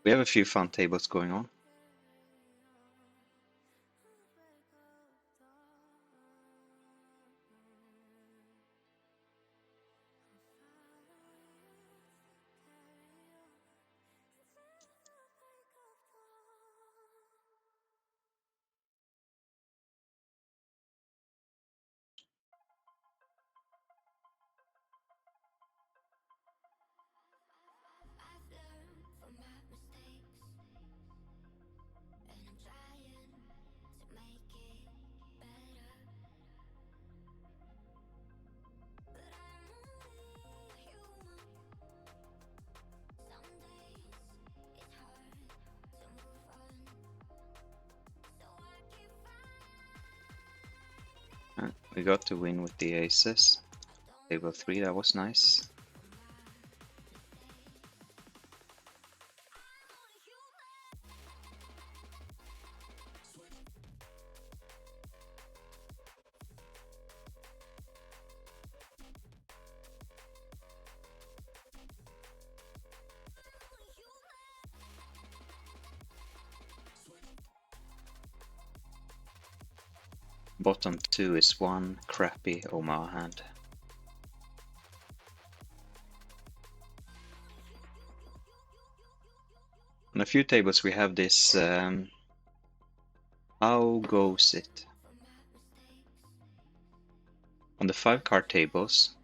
We have a few fun tables going on. We got to win with the aces. Table 3, that was nice. Bottom 2 is one crappy Omaha hand. On a few tables we have this how goes it? On the 5-card tables,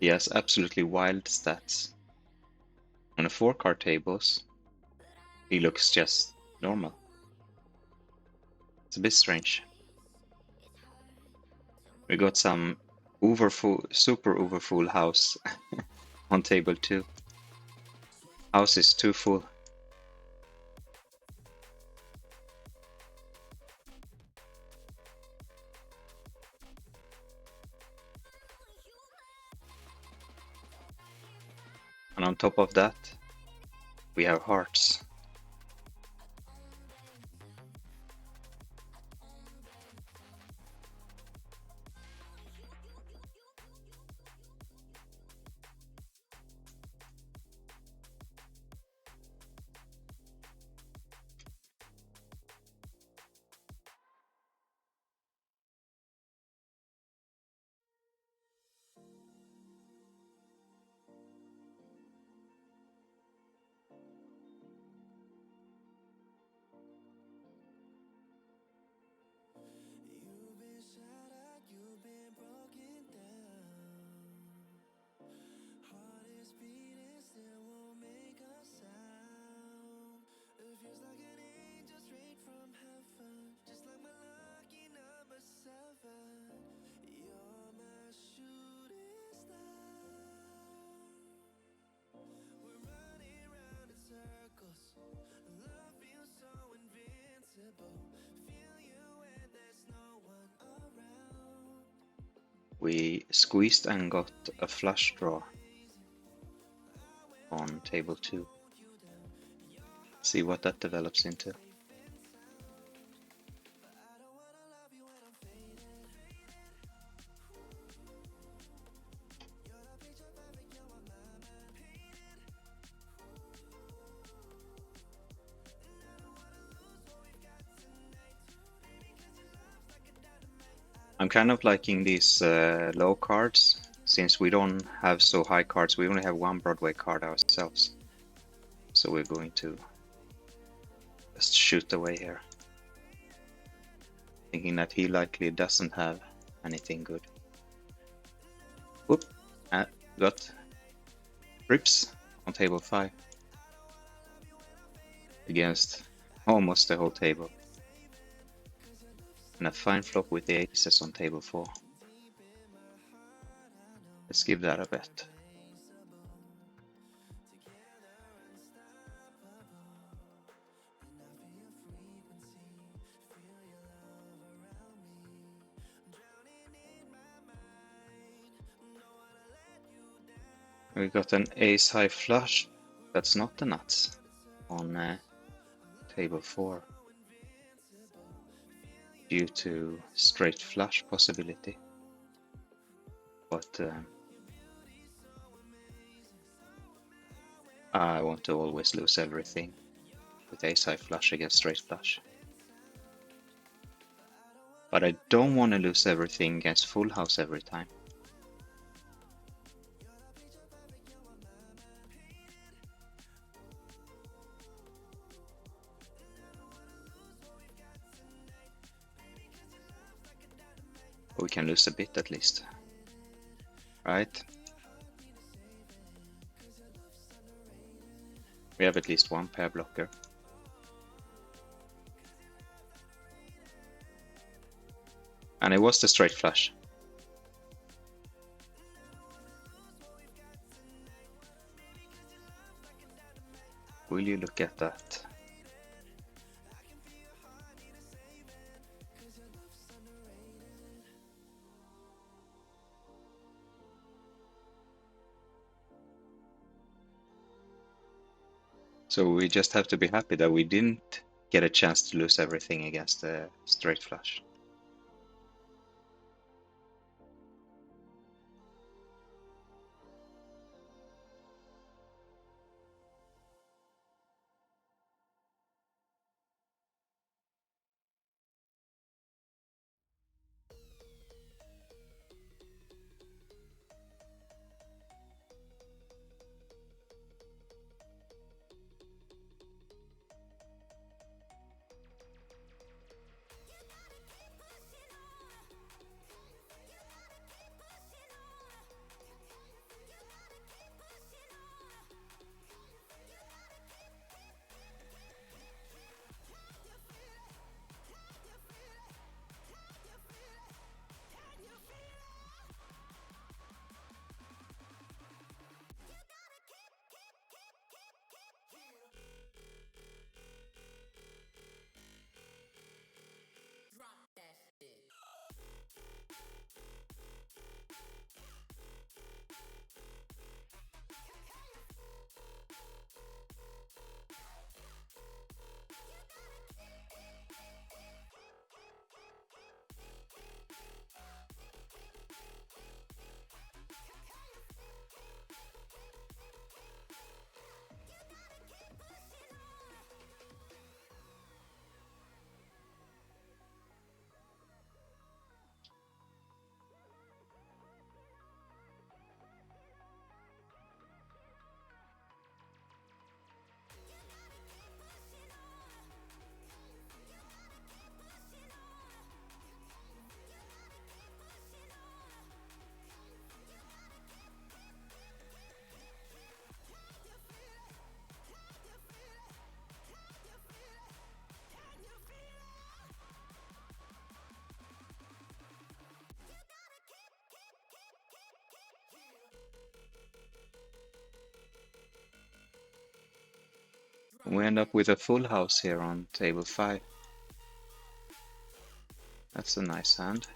he has absolutely wild stats. On the 4-card tables, he looks just normal. It's a bit strange. We got some super overfull house on table 2. House is too full. And on top of that, we have hearts. We squeezed and got a flush draw on table 2. See what that develops into. I'm kind of liking these low cards, since we don't have so high cards. We only have one Broadway card ourselves. So we're going to just shoot away here. Thinking that he likely doesn't have anything good. Whoop, got rips on table 5. Against almost the whole table. And a fine flop with the aces on table 4. Let's give that a bet. We got an ace high flush. That's not the nuts on table 4. Due to straight flush possibility. But I want to always lose everything with ace-high flush against straight flush. But I don't want to lose everything against full house every time. We can lose a bit at least. Right? We have at least one pair blocker. And it was the straight flush. Will you look at that? So we just have to be happy that we didn't get a chance to lose everything against the straight flush. We end up with a full house here on table 5. That's a nice hand.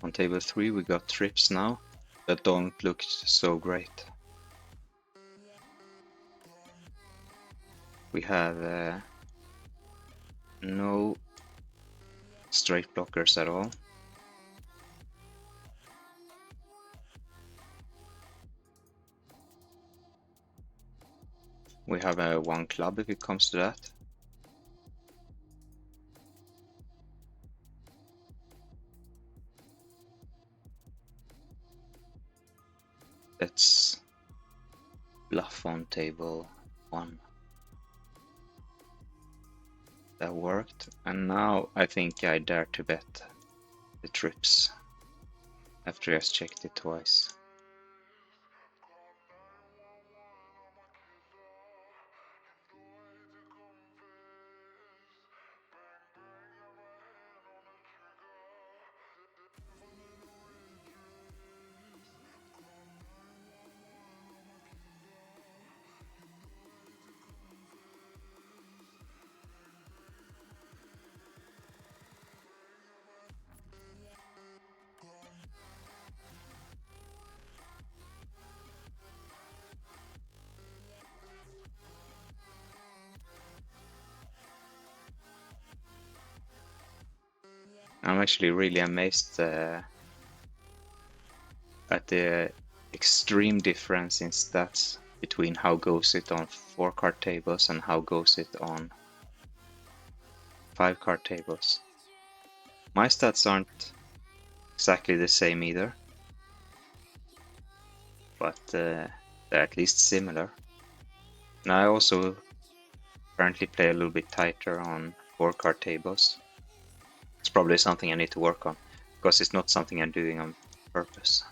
On table 3 we got trips now that don't look so great. We have no straight blockers at all. We have a one club if it comes to that. Let's bluff on table 1. That worked, and now I think I dare to bet the trips after I just checked it twice. I'm actually really amazed at the extreme difference in stats between how goes it on 4-card tables and how goes it on 5-card tables. My stats aren't exactly the same either, but they're at least similar. And I also currently play a little bit tighter on 4-card tables. It's probably something I need to work on, because it's not something I'm doing on purpose.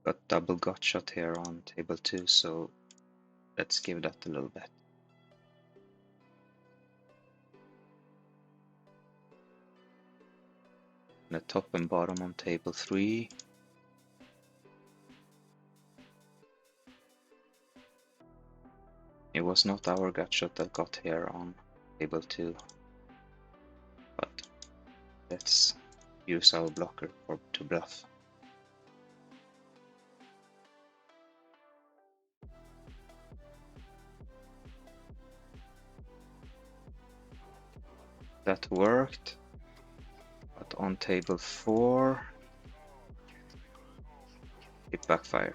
Got double gut shot here on table 2, so let's give that a little bet. The top and bottom on table 3. It was not our gut shot that got here on table 2, but let's use our blocker to bluff. That worked, but on table 4 it backfired.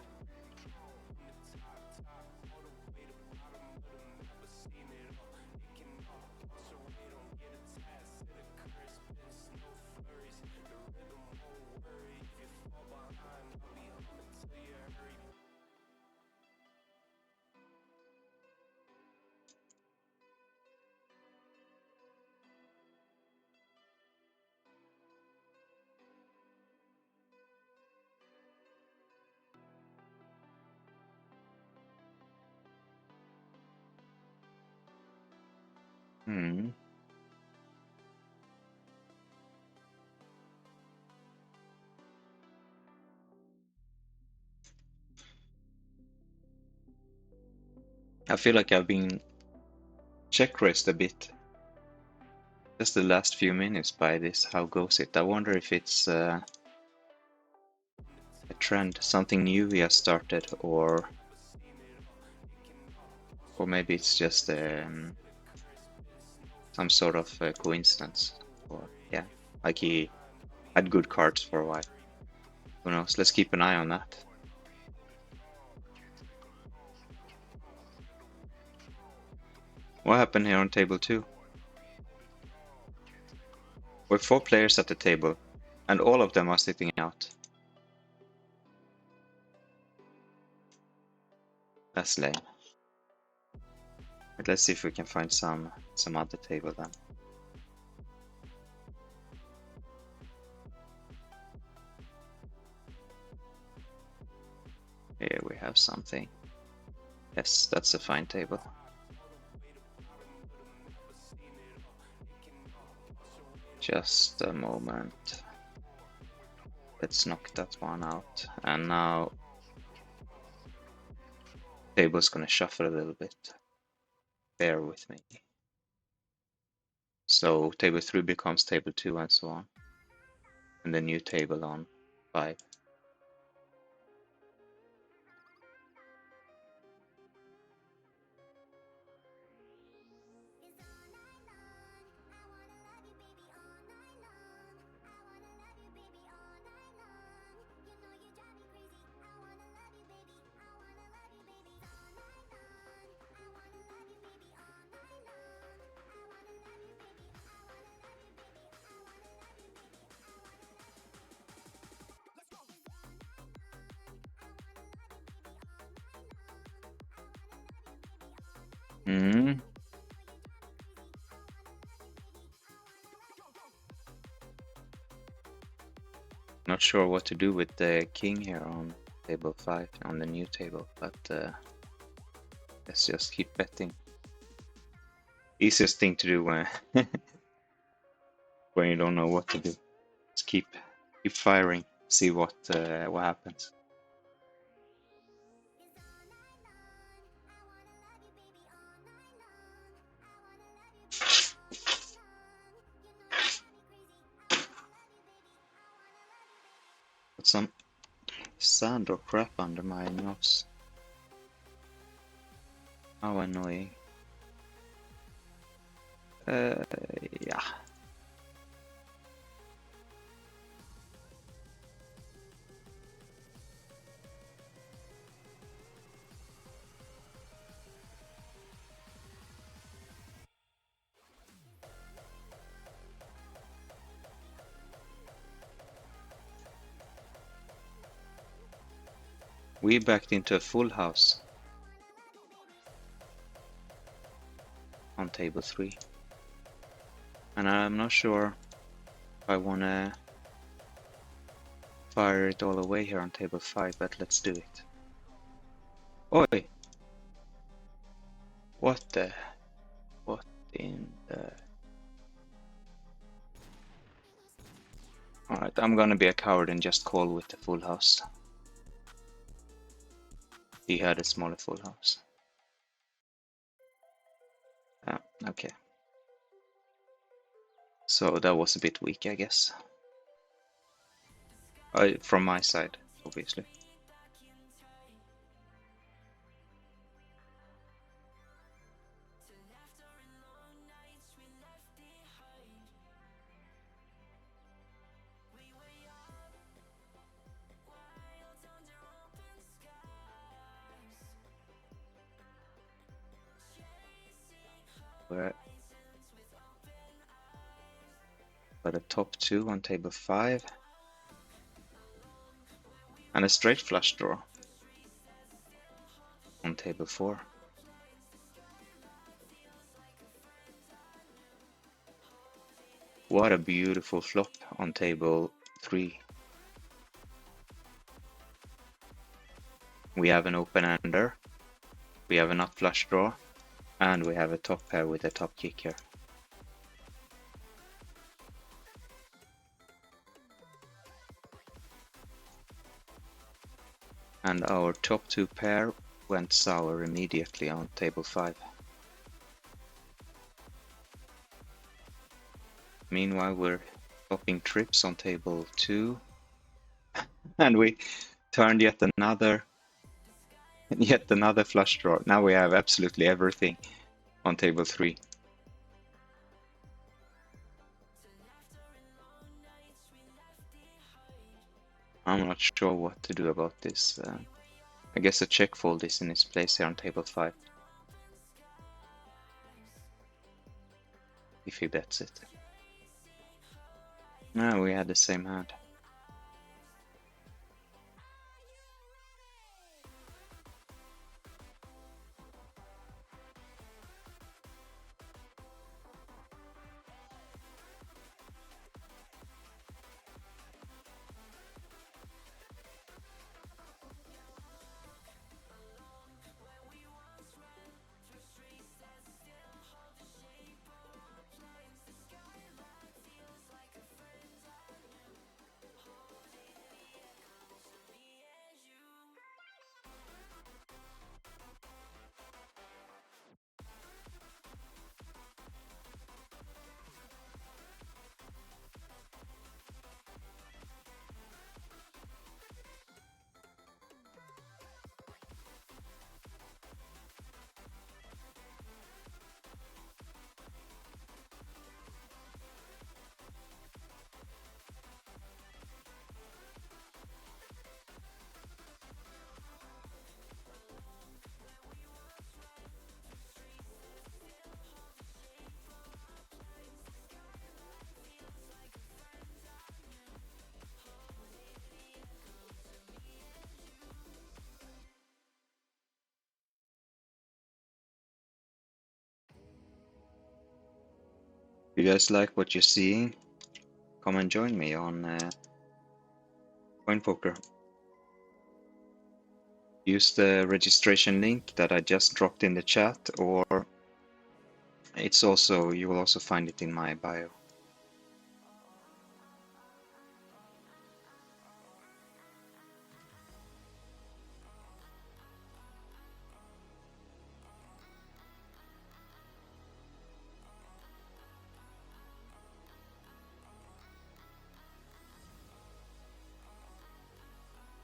I feel like I've been check raised a bit just the last few minutes by this how goes it. I wonder if it's a trend, something new we have started, or maybe it's just some sort of coincidence. Or yeah, like he had good cards for a while. Who knows? Let's keep an eye on that. What happened here on table 2? With 4 players at the table, and all of them are sitting out. That's lame. But let's see if we can find some other table then. Here we have something. Yes, that's a fine table. Just a moment. Let's knock that one out. And now table's gonna shuffle a little bit. Bear with me. So table 3 becomes table 2 and so on. And the new table on 5. Hmm. Not sure what to do with the king here on table 5 on the new table, but let's just keep betting. Easiest thing to do when when you don't know what to do. Just keep firing, see what happens. Got some sand or crap under my nose. How annoying. Yeah. We backed into a full house on table 3. And I'm not sure if I wanna fire it all away here on table 5, but let's do it. Oi! What in the... Alright, I'm gonna be a coward and just call with the full house. He had a smaller full house. Okay. So that was a bit weak, I guess. From my side, obviously. We're at a top 2 on table 5. And a straight flush draw on table 4. What a beautiful flop on table 3. We have an open-ender, we have a nut flush draw, and we have a top pair with a top kick here. And our top 2 pair went sour immediately on table 5. Meanwhile, we're popping trips on table 2, and we turned yet another flush draw. Now we have absolutely everything on table 3. I'm not sure what to do about this. I guess a check fold is in its place here on table 5. If he bets it. No, we had the same hand. you guys like what you're seeing, come and join me on CoinPoker. Use the registration link that I just dropped in the chat, or you will also find it in my bio.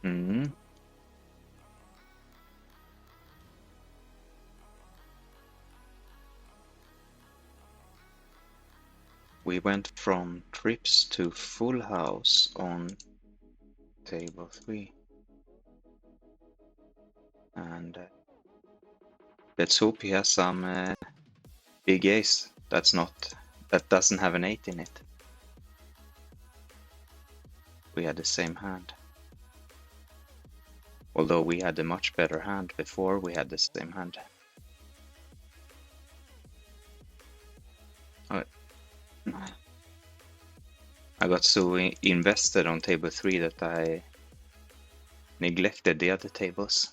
Mm-hmm. We went from trips to full house on table 3. And let's hope he has some big ace that doesn't have an 8 in it. We had the same hand. Although we had a much better hand before we had the same hand. I got so invested on table 3 that I neglected the other tables.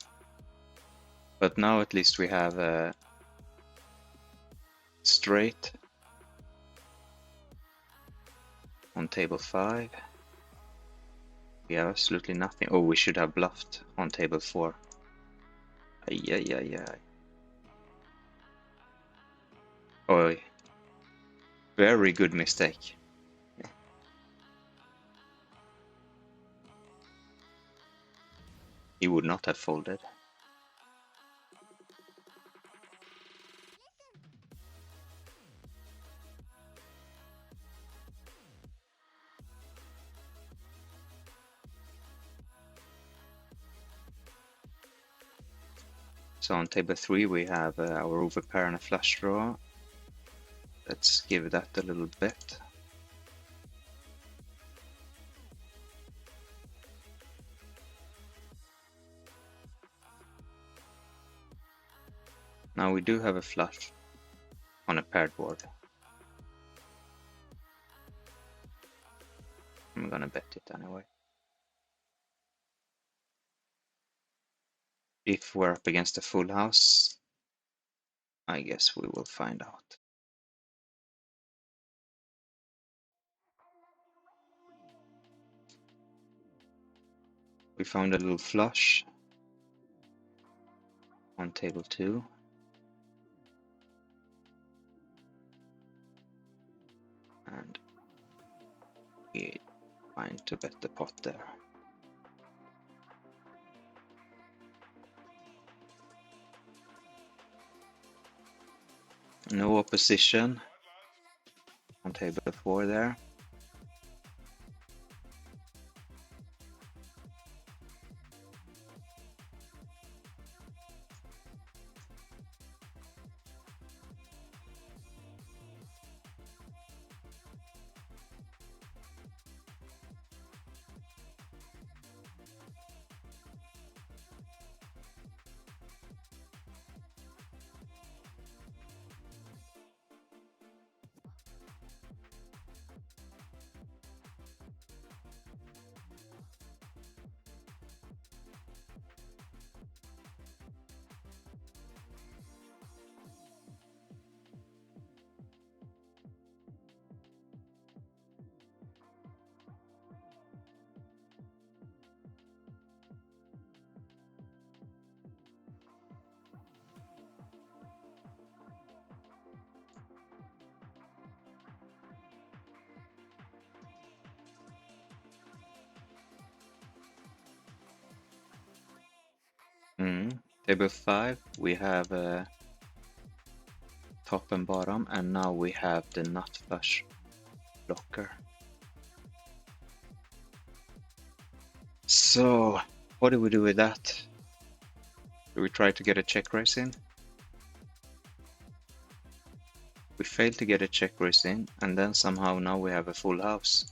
But now at least we have a straight on table 5. We have absolutely nothing. Oh, we should have bluffed on table 4. Ay. Oh, very good mistake. He would not have folded. So on table 3 we have our overpair and a flush draw. Let's give that a little bet. Now we do have a flush on a paired board. I'm gonna bet it anyway. If we're up against a full house, I guess we will find out. We found a little flush on table 2. And we find to bet the pot there. No opposition on table 4 there. Table 5, we have top and bottom, and now we have the nut flush blocker. So, what do we do with that? Do we try to get a check raise in? We failed to get a check raise in, and then somehow now we have a full house.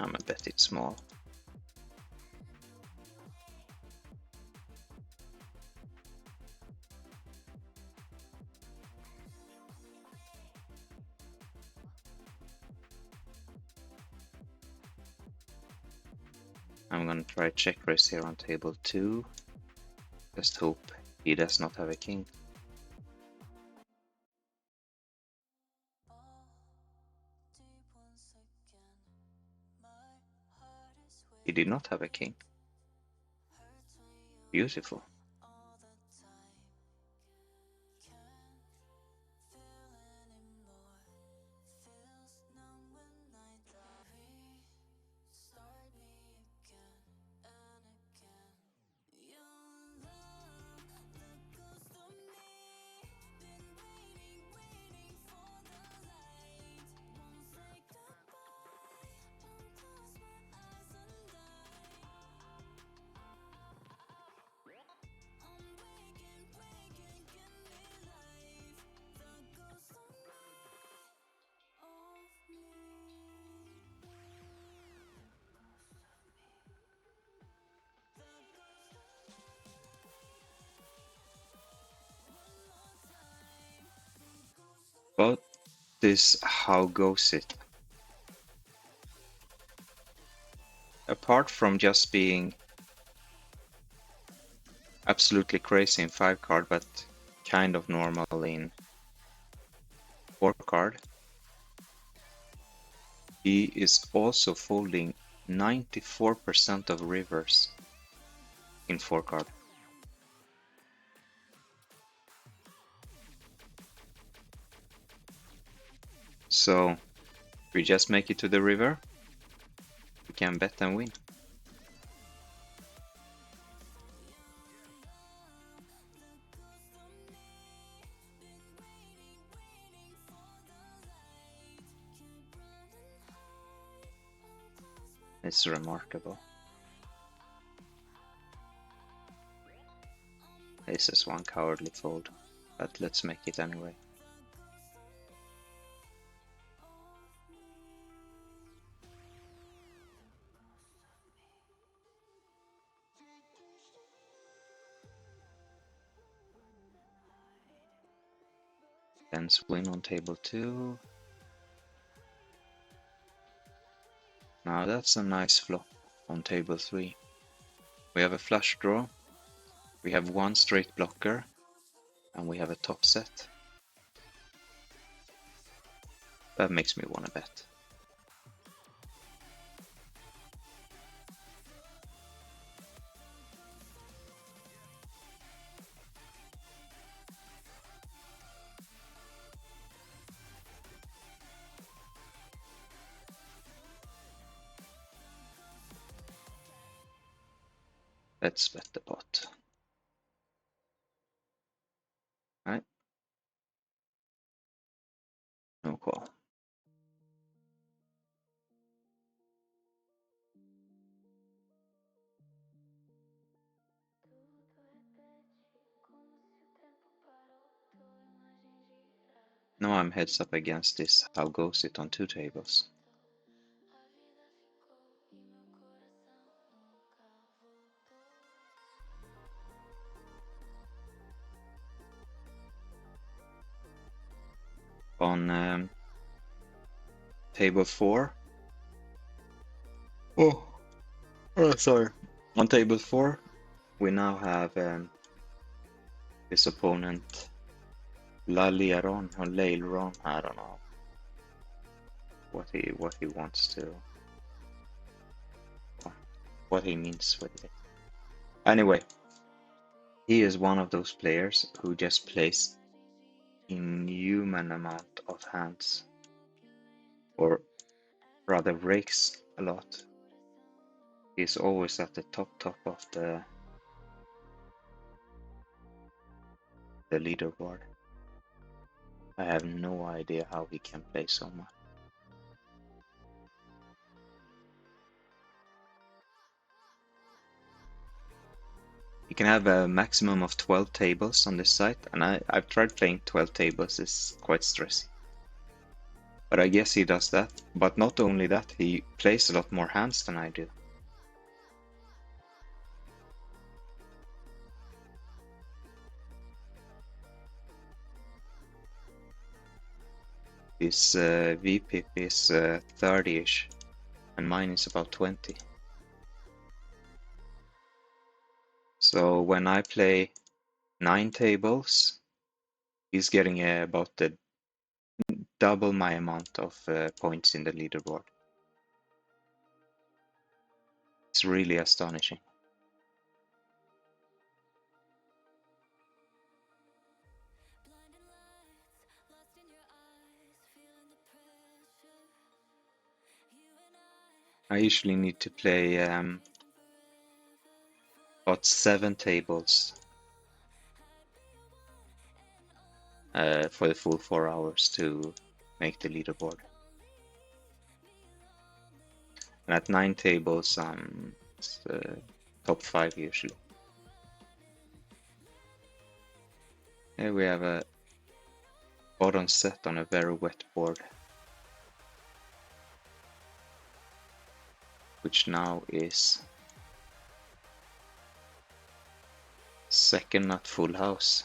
I'm a bet it's small. I'm gonna try check raise here on table 2. Just hope he does not have a king. He did not have a king. Beautiful. But this, how goes it? Apart from just being absolutely crazy in 5 card, but kind of normal in 4 card, he is also folding 94% of rivers in 4 card. So if we just make it to the river, we can bet and win. It's remarkable. This is one cowardly fold, but let's make it anyway. Tens win on table 2. Now that's a nice flop on table 3. We have a flush draw, we have one straight blocker, and we have a top set. That makes me want to bet. Let's bet the pot. Alright. No call. Now I'm heads up against this. How goes it on 2 tables? On table 4. Oh, sorry. On table 4, we now have his opponent Laliaron or Leiron. I don't know what he wants to, what he means with it. Anyway, he is one of those players who just plays inhuman amount of hands, or rather rakes a lot. He's always at the top of the leaderboard. I have no idea how he can play so much. You can have a maximum of 12 tables on this site, and I've tried playing 12 tables, it's quite stressy. But I guess he does that. But not only that, he plays a lot more hands than I do. His VPIP is 30-ish, and mine is about 20. So when I play 9 tables, he's getting about double my amount of points in the leaderboard. It's really astonishing. I usually need to play about 7 tables for the full 4 hours to make the leaderboard. And at 9 tables, it's top 5 usually. Here we have a bottom set on a very wet board, which now is second nut full house.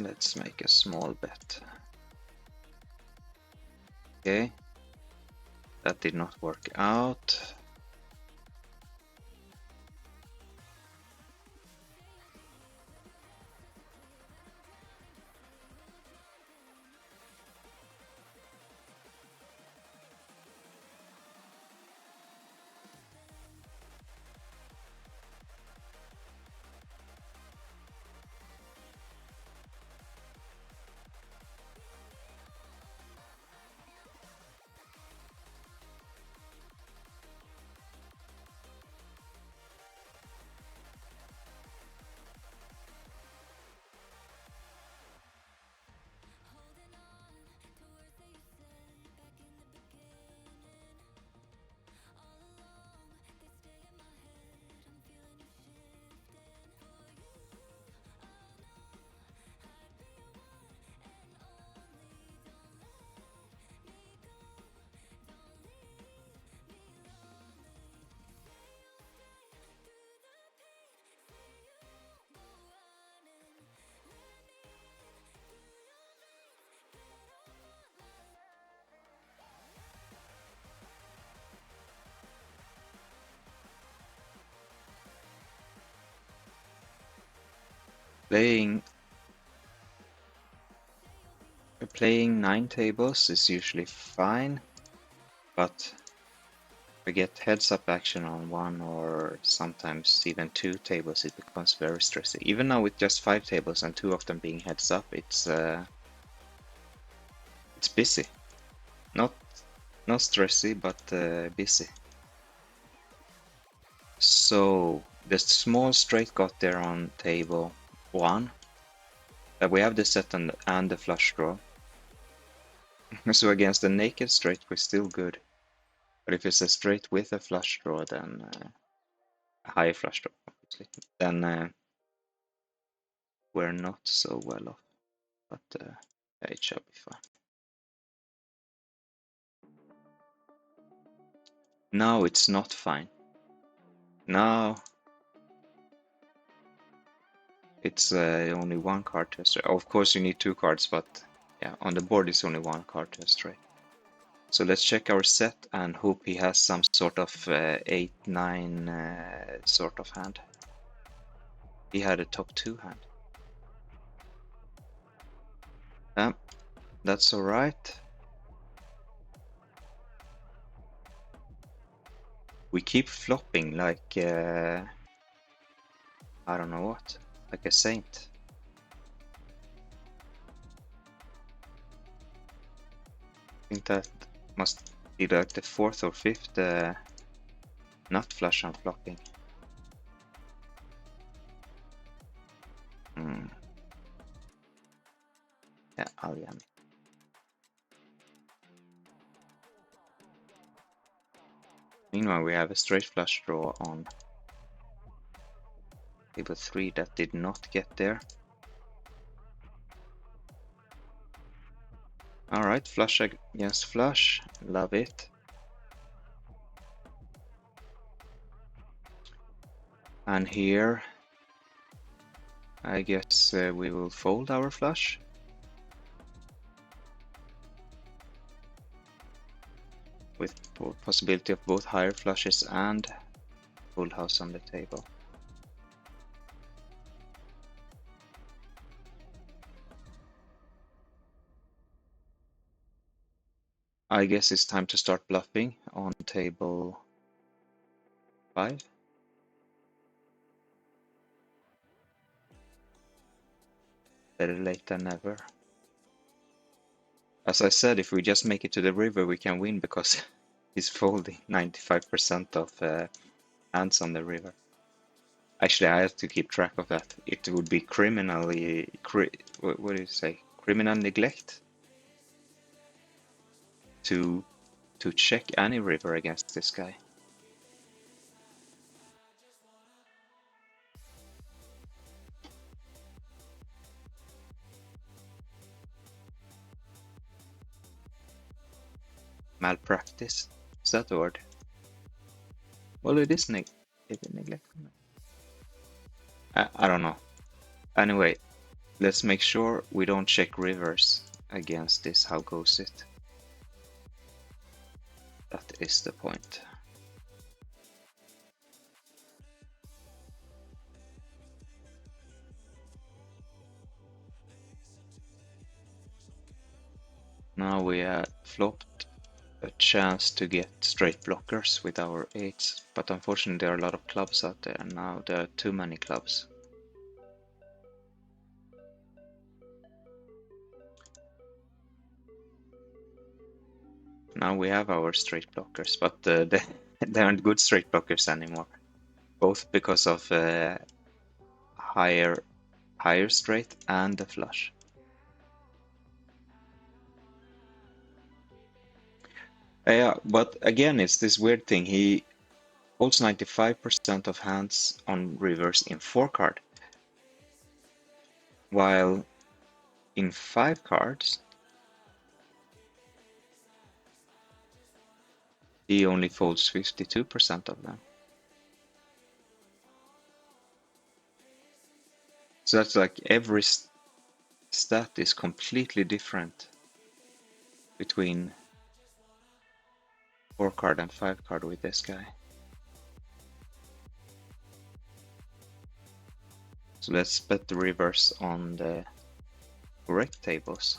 Let's make a small bet. Okay, that did not work out. Playing 9 tables is usually fine, but we get heads up action on 1 or sometimes even 2 tables, it becomes very stressy. Even now with just 5 tables and 2 of them being heads up, it's busy. Not stressy, but busy. So the small straight got there on table 1. We have the set and the flush draw. So against the naked straight, we're still good. But if it's a straight with a flush draw, then a high flush draw, obviously, then we're not so well off. But it shall be fine. Now it's not fine. Now it's only 1 card to a straight. Of course, you need 2 cards, but yeah, on the board it's only 1 card to a straight. So let's check our set and hope he has some sort of 8-9 sort of hand. He had a top 2 hand. That's alright. We keep flopping like I don't know what, like a saint. I think that must be like the 4th or 5th nut flush I'm flopping. Yeah, I'll jam it. Meanwhile, we have a straight flush draw on table 3 that did not get there. Alright, flush against flush, love it. And here, I guess we will fold our flush. with possibility of both higher flushes and full house on the table. I guess it's time to start bluffing on table 5. Better late than never. As I said, if we just make it to the river, we can win because he's folding 95% of hands on the river. Actually, I have to keep track of that. It would be criminally, what do you say? Criminal neglect to check any river against this guy. Malpractice. Is that the word? Well, it is neglect. I don't know. Anyway, let's make sure we don't check rivers against this. How goes it? That is the point. Now we flopped a chance to get straight blockers with our 8s, but unfortunately there are a lot of clubs out there, and now there are too many clubs. Now we have our straight blockers, but they aren't good straight blockers anymore, both because of higher straight and the flush. Yeah, but again, it's this weird thing. He holds 95% of hands on rivers in 4 card, while in 5 cards he only folds 52% of them. So that's like every stat is completely different between 4 card and 5 card with this guy. So let's bet the rivers on the correct tables.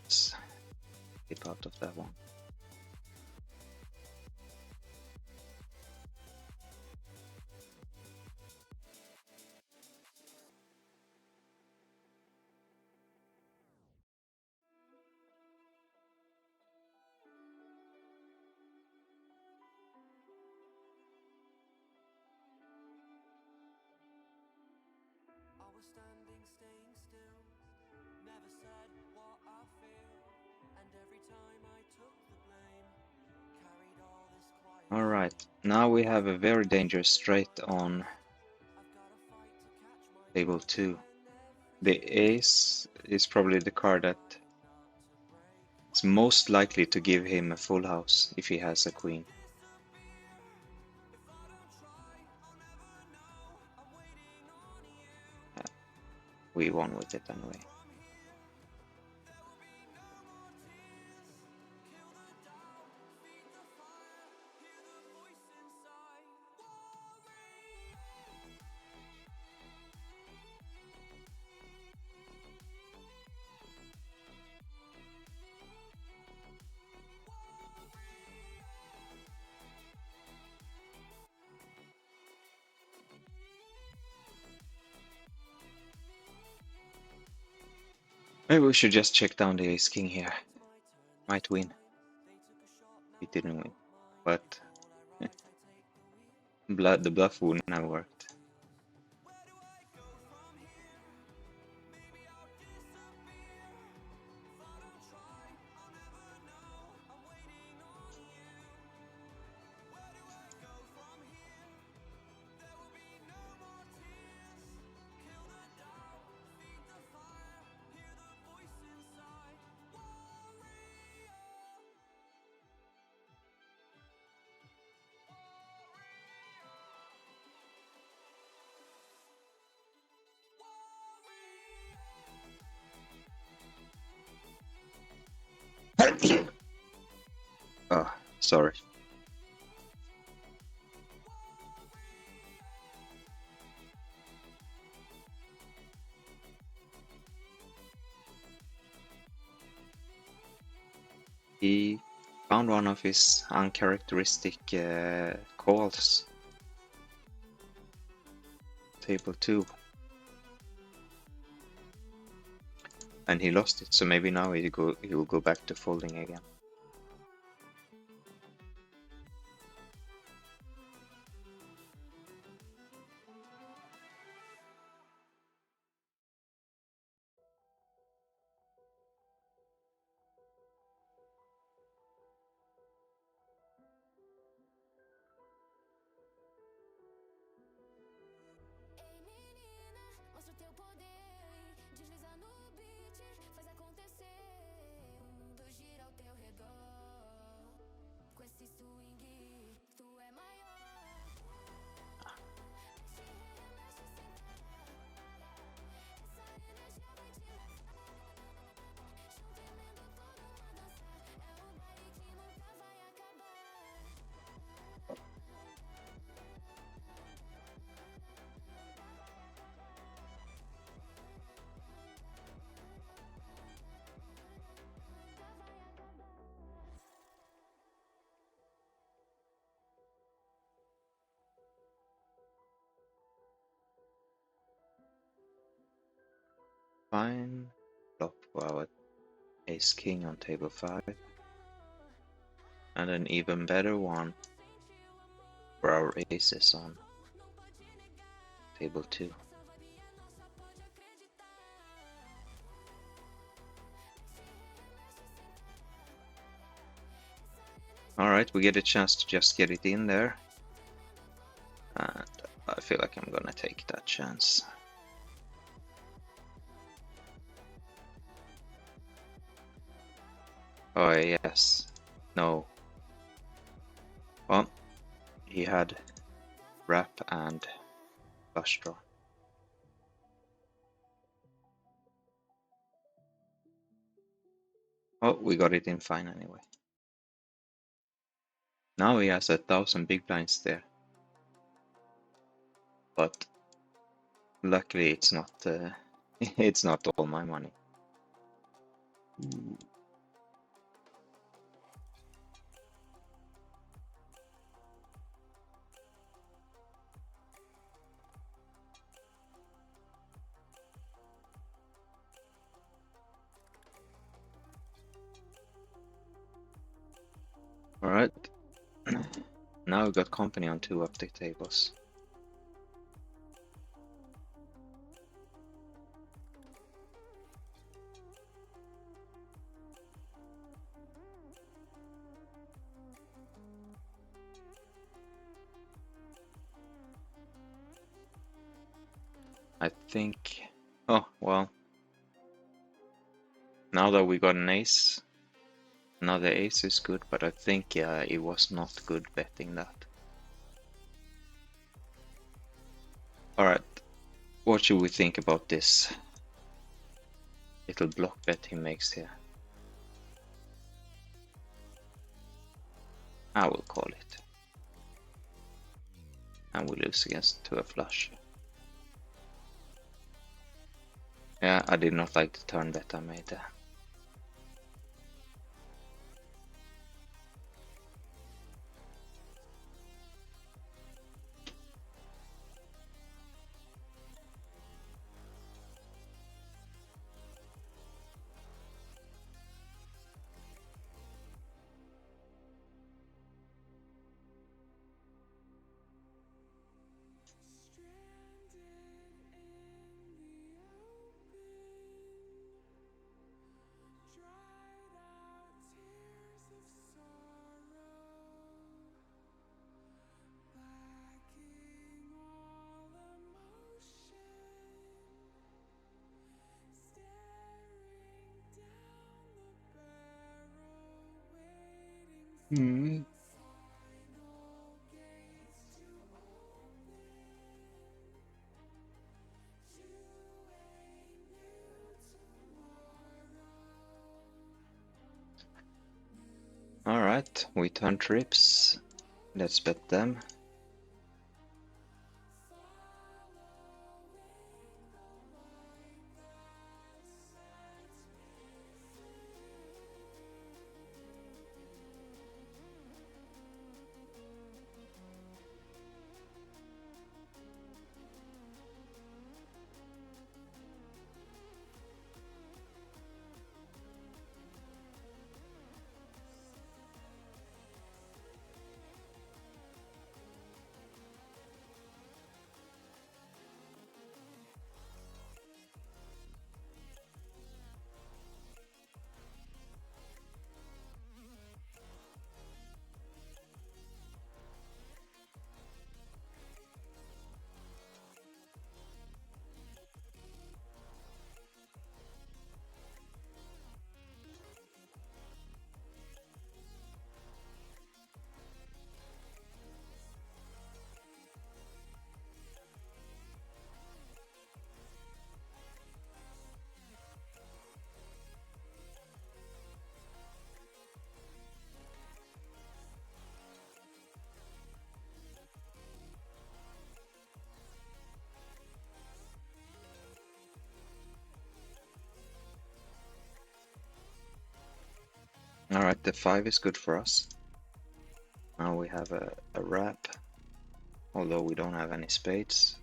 Let's keep out of that one. Alright, now we have a very dangerous straight on table 2. The ace is probably the card that is most likely to give him a full house if he has a queen. We won with it anyway. Maybe we should just check down the ace king here. Might win. He didn't win, but the bluff wouldn't have worked. Alright. Oh, sorry. He found one of his uncharacteristic calls. Table 2. And he lost it, so maybe now he will go back to folding again. Fine. Flop our ace king on table 5. And an even better one for our aces on table 2. Alright, we get a chance to just get it in there. And I feel like I'm gonna take that chance. Oh yes. No. Well, he had wrap and flush draw. Oh, we got it in fine anyway. Now he has 1,000 big blinds there. But luckily it's not it's not all my money. Alright. Now we got company on 2 of the tables. I think... Oh, well. Now that we got an ace, another ace is good, but I think it was not good betting that. Alright, what should we think about this little block bet he makes here? I will call it. And we lose against to a flush. Yeah, I did not like the turn bet I made there. Hmm. Alright, we turn trips. Let's bet them. Alright, the 5 is good for us. Now we have a wrap, although we don't have any spades.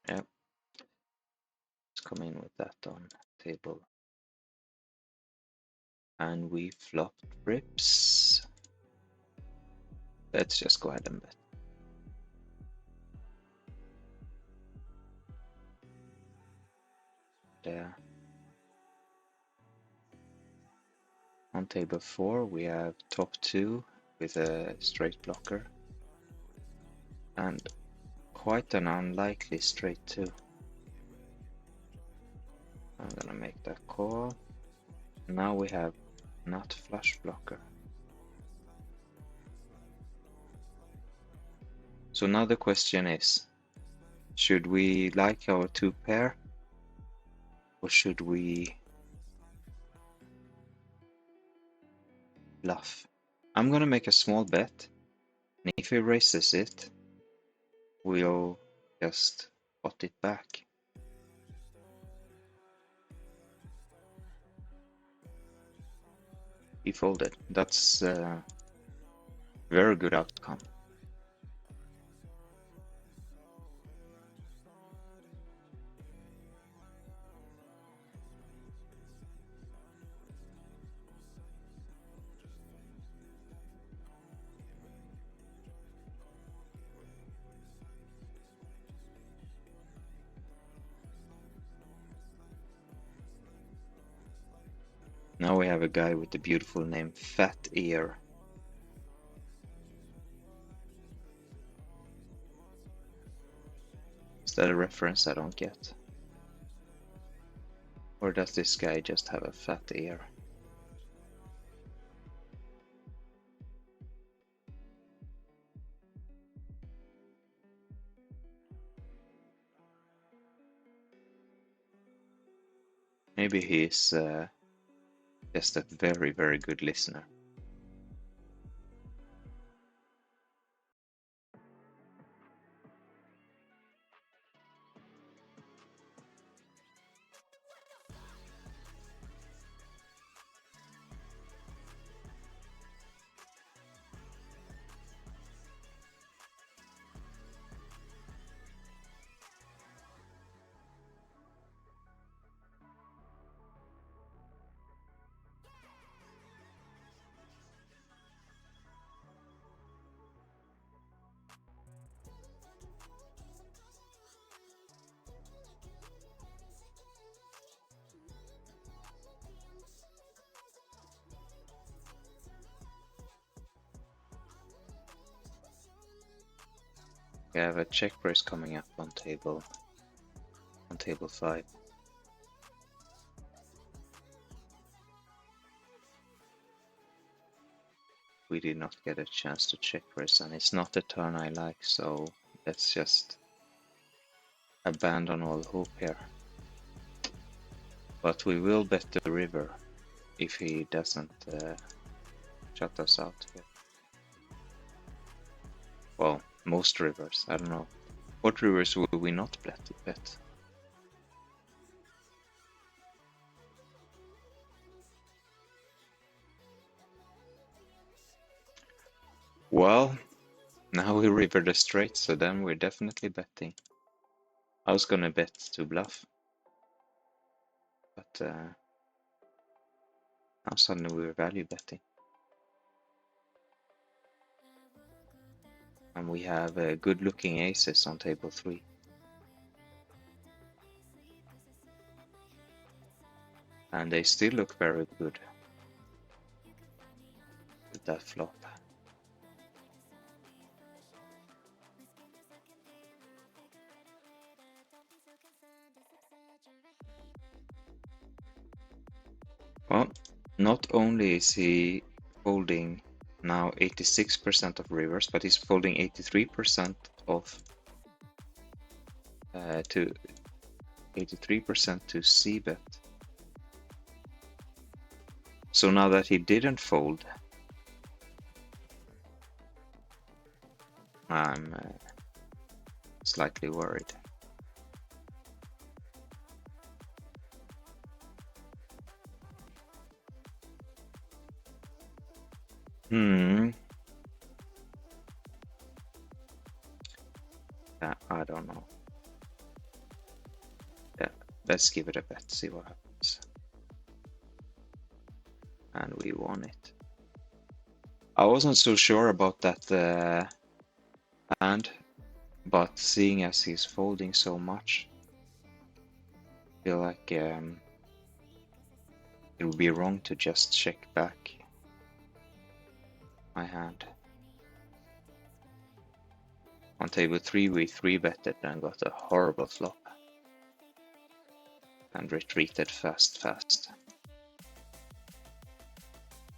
Yep. Let's come in with that on table. And we flopped rips. Let's just go ahead and bet. There. On table 4 we have top 2 with a straight blocker. And quite an unlikely straight too. I'm gonna make that call. Now we have not flush blocker. So now the question is, should we like our 2 pair or should we bluff? I'm gonna make a small bet, and if he raises it, we'll just pot it back. He folded. That's a very good outcome. Now we have a guy with the beautiful name Fat Ear. Is that a reference I don't get? Or does this guy just have a fat ear? Maybe he's just a very, very good listener. We have a check raise coming up on table 5. we did not get a chance to check raise, and it's not a turn I like, so let's just abandon all hope here. But we will bet the river if he doesn't shut us out here. Well, most rivers, I don't know. What rivers will we not bet? Well, now we river the straight, so then we're definitely betting. I was gonna bet to bluff, but now suddenly we're value betting. And we have good looking aces on table 3. And they still look very good with that flop. Well, not only is he folding now 86% of rivers, but he's folding 83% of to 83% to c-bet. So now that he didn't fold, I'm slightly worried. Yeah, I don't know. Yeah, let's give it a bet, see what happens. And we won it. I wasn't so sure about that hand, but seeing as he's folding so much, I feel like it would be wrong to just check back my hand. On table 3 we 3-betted and got a horrible flop. And retreated fast.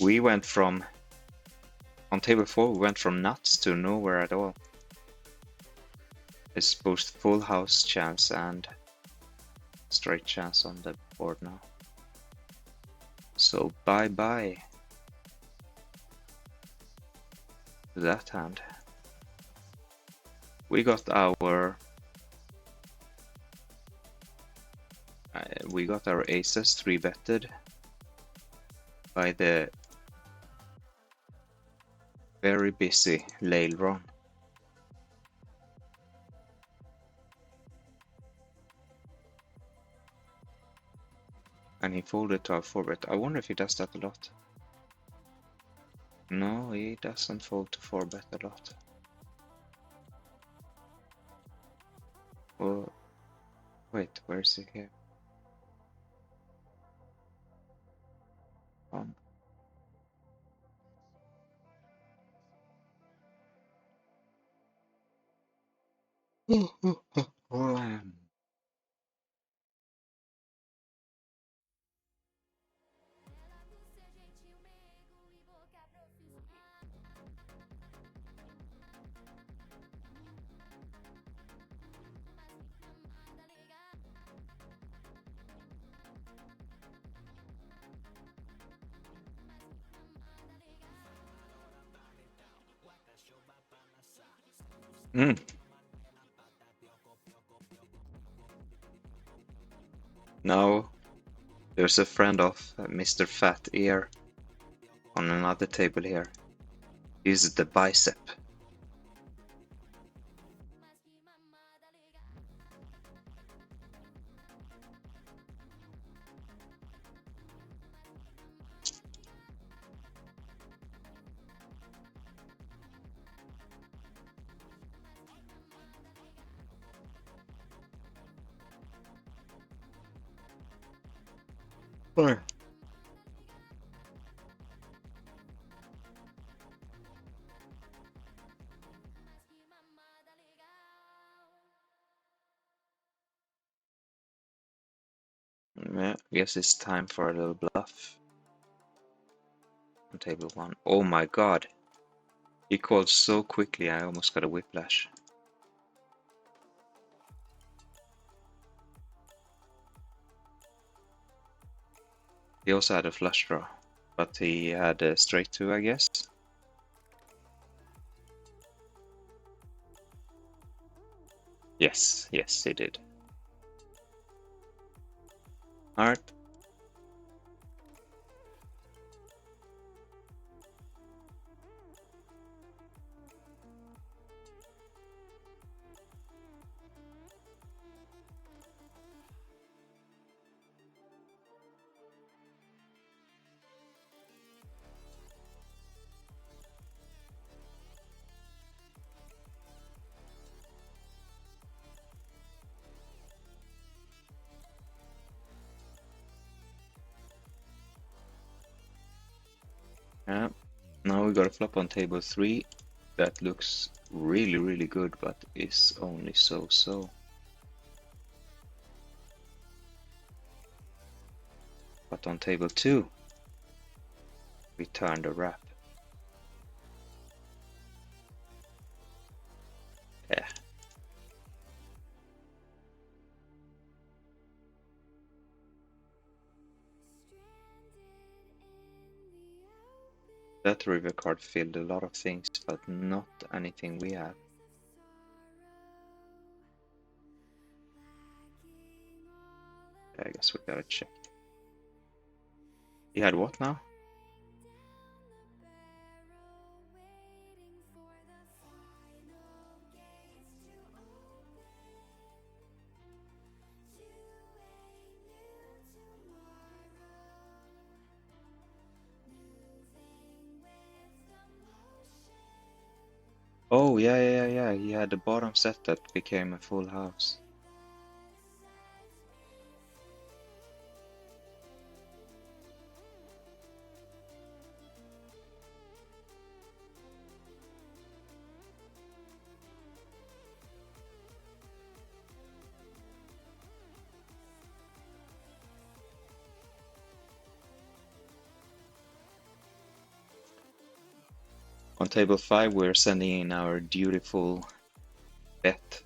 We went from, on table 4 we went from nuts to nowhere at all. It's both full house chance and straight chance on the board now. So bye-bye to that hand. We got our aces 3-betted by the very busy Leiron. And he folded to our 4-bet. I wonder if he does that a lot. No, he doesn't fold to 4-bet a lot. Oh, wait, where is he here? Now there's a friend of Mr. Fat Ear on another table here. This is the bicep. Yeah, guess it's time for a little bluff. On table 1. Oh my god. He called so quickly I almost got a whiplash. He also had a flush draw, but he had a straight two, I guess. Yes, yes, he did. Alright. Yeah. Now we got a flop on table 3 that looks really, really good, but is only so-so. But on table 2, we turned a wrap. Yeah. That river card filled a lot of things, but not anything we have. I guess we gotta check. He had what now? Oh, yeah. He had the bottom set that became a full house. On table 5, we're sending in our dutiful bet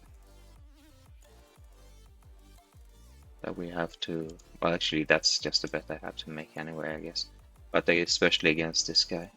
that we have to. Well, actually, that's just a bet I have to make anyway, I guess. But especially against this guy.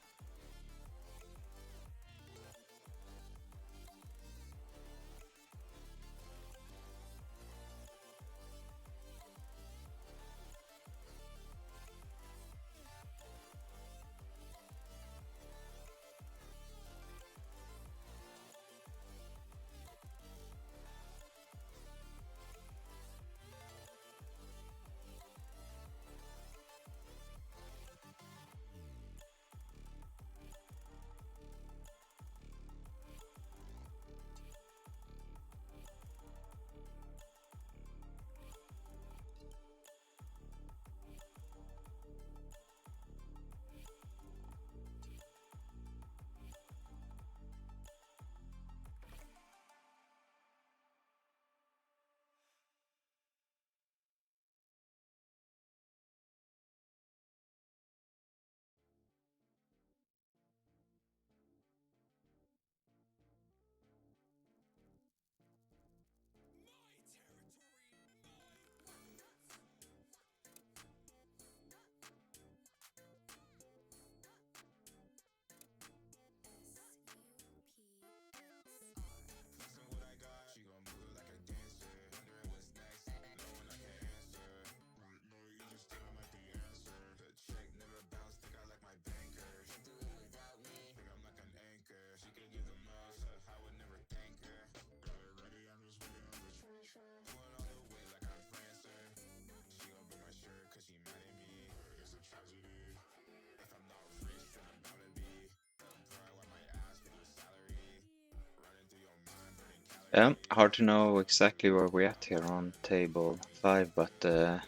Hard to know exactly where we're at here on table 5, but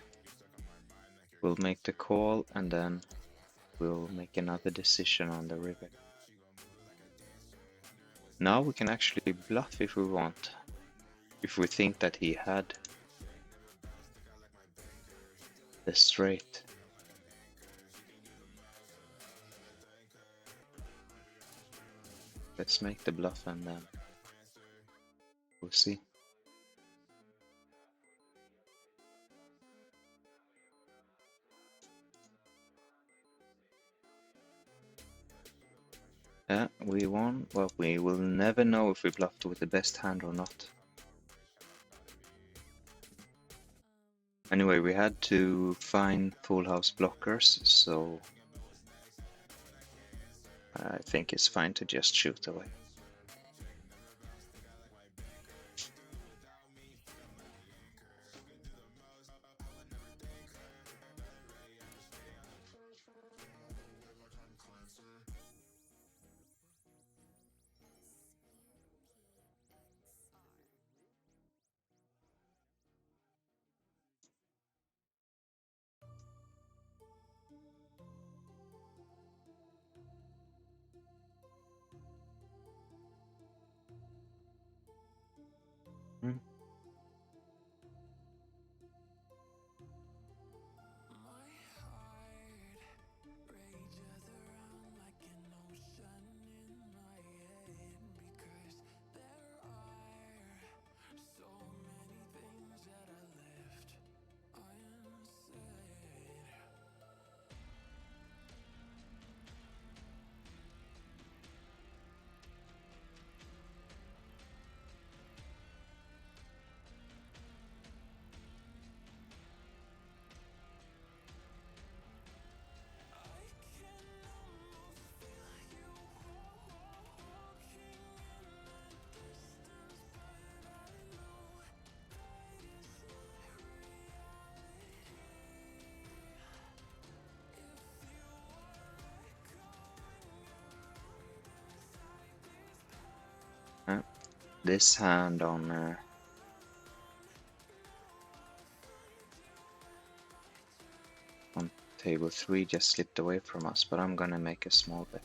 we'll make the call and then we'll make another decision on the river. Now we can actually bluff if we want. If we think that he had the straight. Let's make the bluff and then we'll see. Yeah, we won. Well, we will never know if we bluffed with the best hand or not. Anyway, we had to find full house blockers, so I think it's fine to just shoot away. Hmm. This hand on table 3 just slipped away from us, but I'm gonna make a small bet.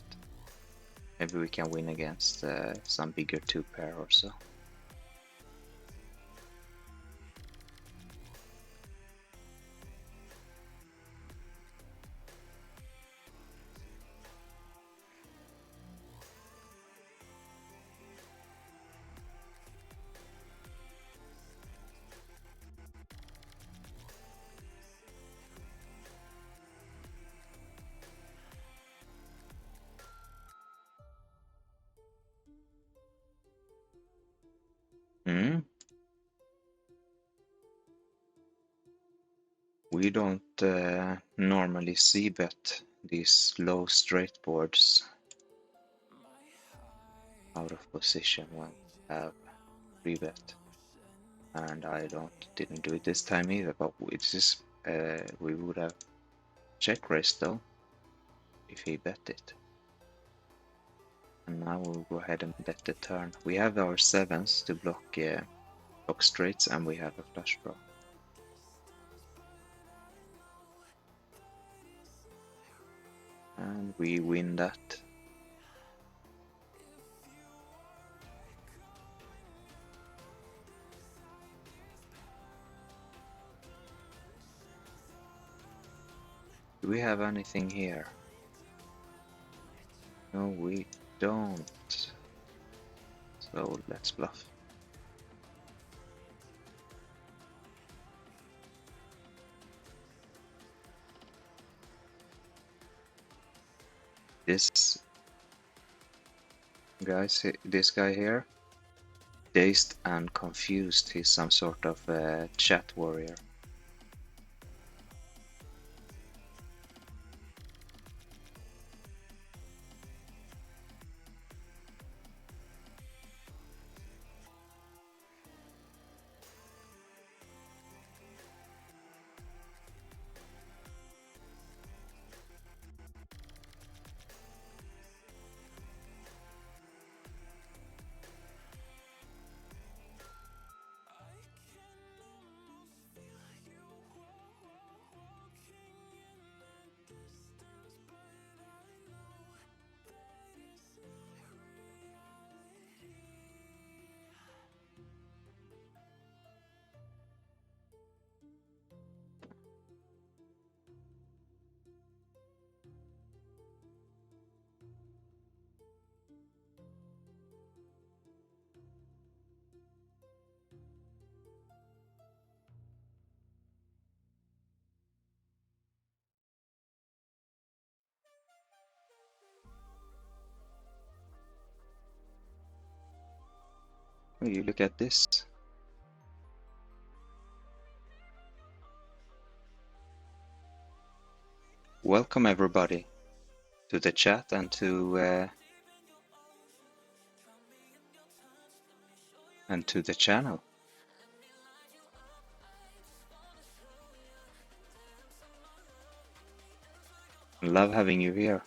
Maybe we can win against some bigger 2-pair or so. Hmm? We don't normally see bet these low straight boards out of position when we have free bet, and I didn't do it this time either. But we would have check raised though if he bet it. And now we'll go ahead and bet the turn. We have our 7s to block straights, and we have a flush draw. And we win that. Do we have anything here? No, we don't. So let's bluff. This guy here, dazed and confused. He's some sort of chat warrior. Oh, you look at this. Welcome everybody to the chat and to the channel. Love having you here.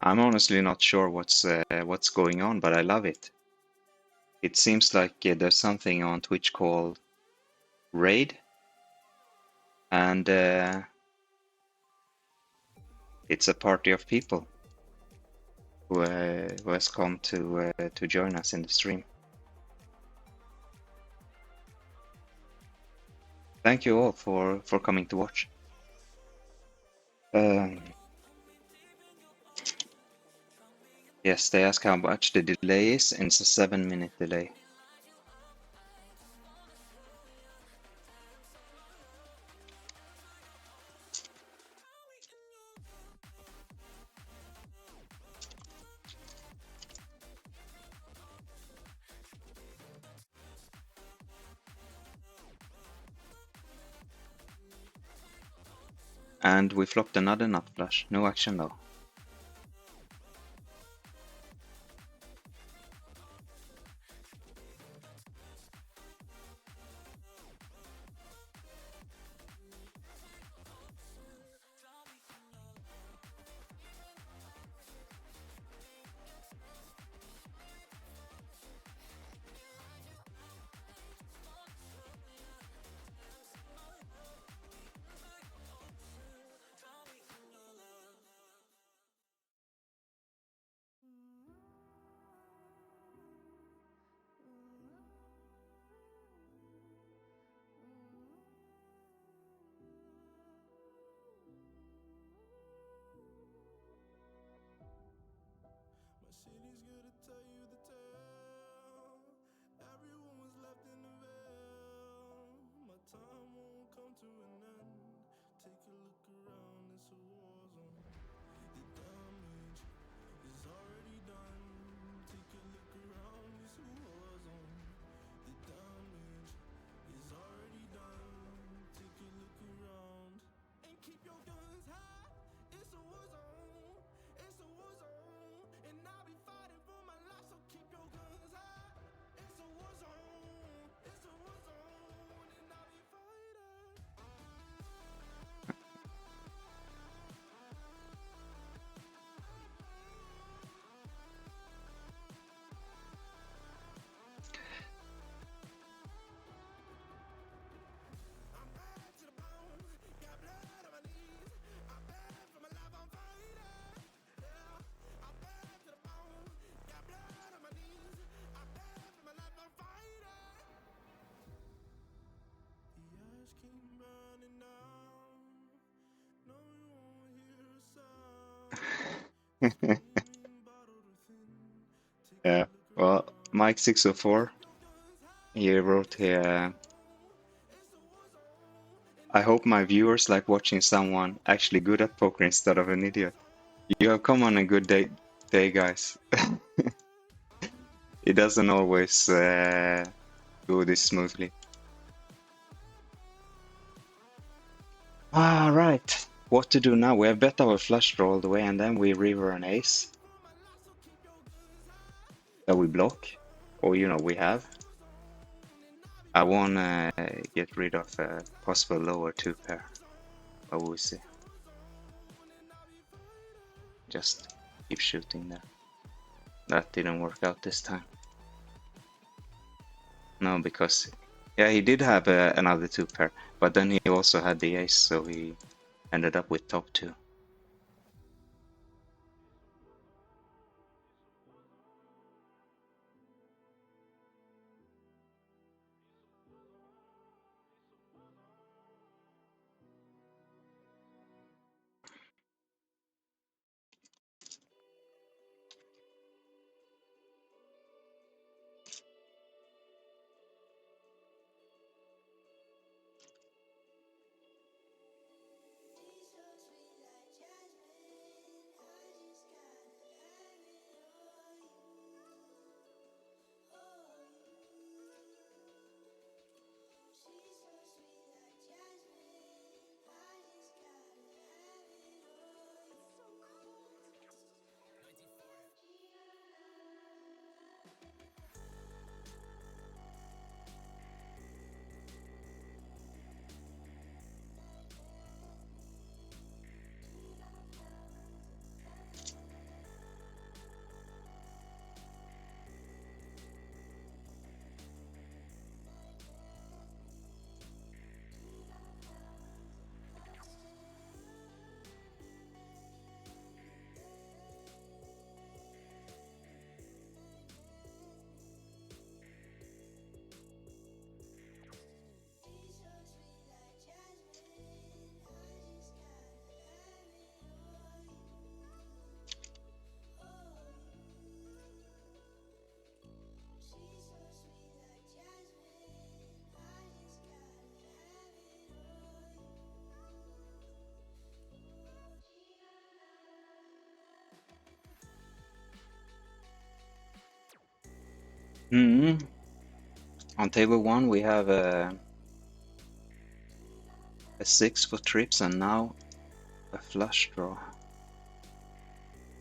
I'm honestly not sure what's going on, but I love it. It seems like there's something on Twitch called Raid, and it's a party of people who has come to join us in the stream. Thank you all for coming to watch. Yes, they ask how much the delay is, and it's a 7-minute delay. And we flopped another nut flush. No action though. Yeah, well, Mike604, he wrote here, I hope my viewers like watching someone actually good at poker instead of an idiot. You have come on a good day guys. It doesn't always go this smoothly. Alright, what to do now? We have bet our flush draw all the way and then we river an ace that we block, or we have. I wanna get rid of a possible lower 2-pair, but we'll see. Just keep shooting there. That didn't work out this time. No, because yeah, he did have another 2 pair, but then he also had the ace, so he ended up with top 2. On table 1 we have a 6 for trips and now a flush draw.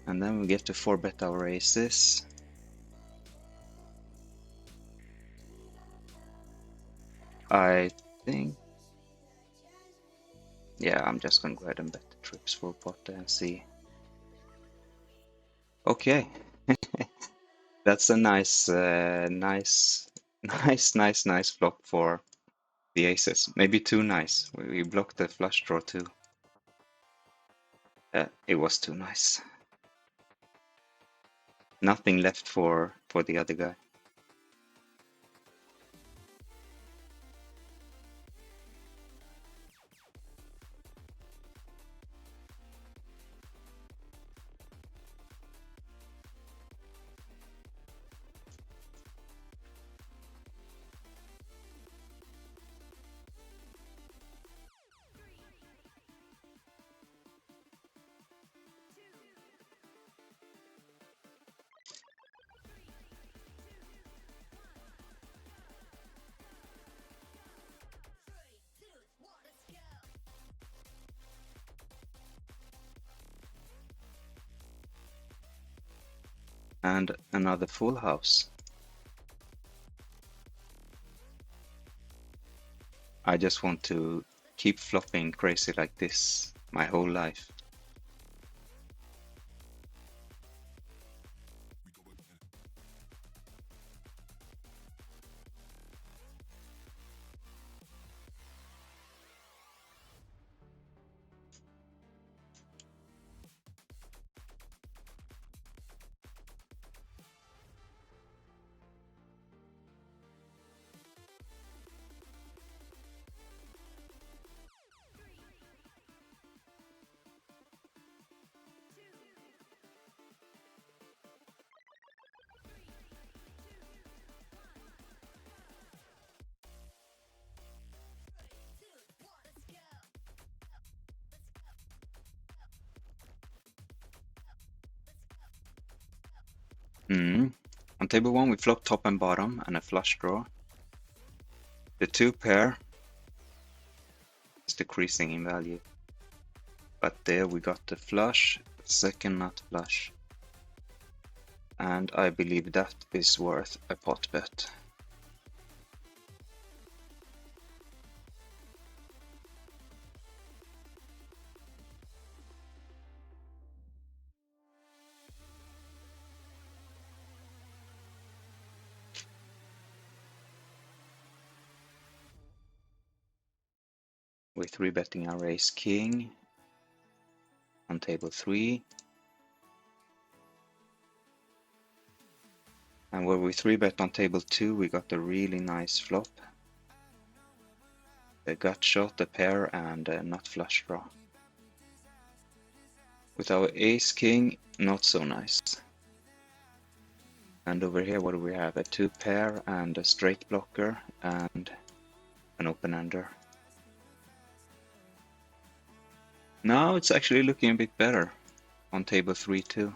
And then we get to 4-bet our aces. I think, yeah, I'm just gonna go ahead and bet the trips full pot and see. Okay, that's a nice, nice flop for the aces. Maybe too nice. We blocked the flush draw too. It was too nice. Nothing left for the other guy. And another full house. I just want to keep flopping crazy like this my whole life. On table 1 we flop top and bottom and a flush draw. The 2 pair is decreasing in value. But there we got the flush, second nut flush. And I believe that is worth a pot bet. We're 3-betting our ace king on table 3. And where we 3-bet on table 2, we got a really nice flop. A gut shot, a pair, and a nut flush draw. With our ace king, not so nice. And over here, what do we have? A 2-pair and a straight blocker and an open-ender. Now it's actually looking a bit better on table 3 too.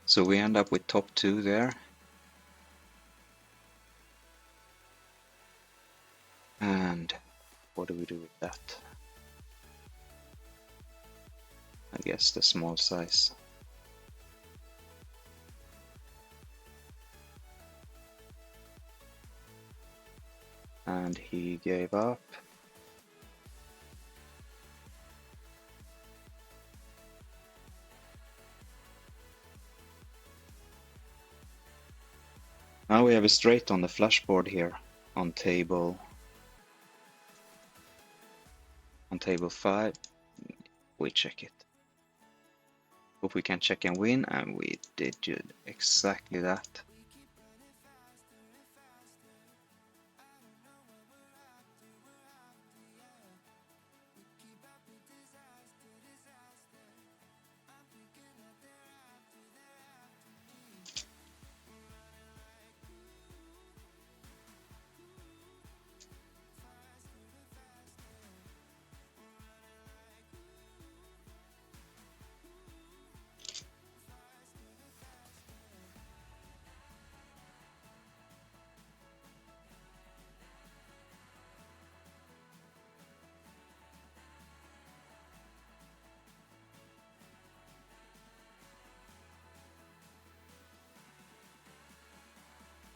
So we end up with top 2 there. And what do we do with that? I guess the small size. And he gave up. Now we have a straight on the flush board here on table 5. We check it. Hope we can check and win, and we did exactly that.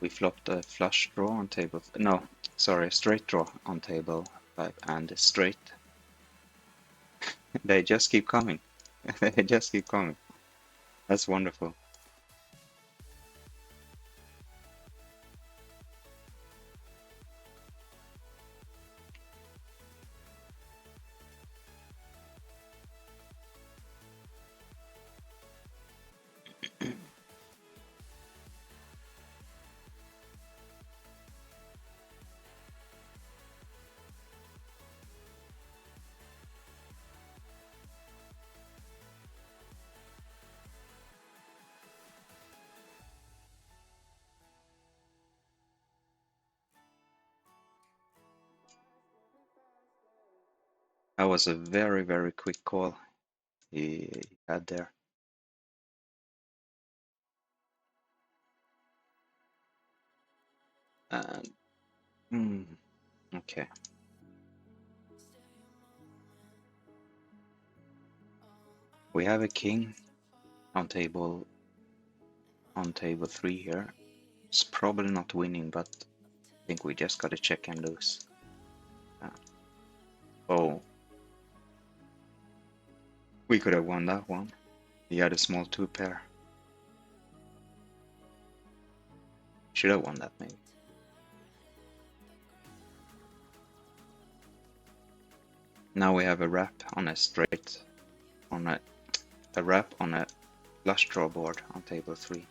We flopped a flush draw on table. No, sorry, a straight draw on table 5 and a straight. They just keep coming. They just keep coming. That's wonderful. That was a very, very quick call he had there. And okay. We have a king on table 3 here. It's probably not winning, but I think we just gotta check and lose. Oh, we could have won that one. He had a small 2-pair. Should have won that maybe. Now we have a wrap on a straight, on a wrap on a flush draw board on table 3.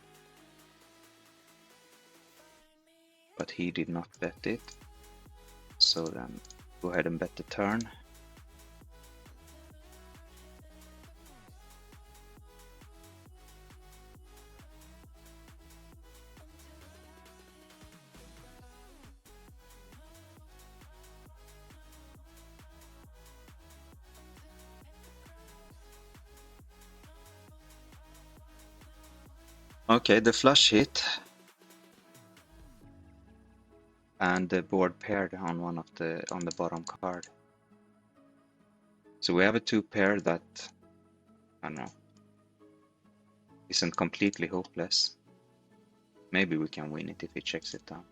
But he did not bet it. So then go ahead and bet the turn. Okay, the flush hit. And the board paired on on the bottom card. So we have a 2-pair that, I don't know, isn't completely hopeless. Maybe we can win it if he checks it down.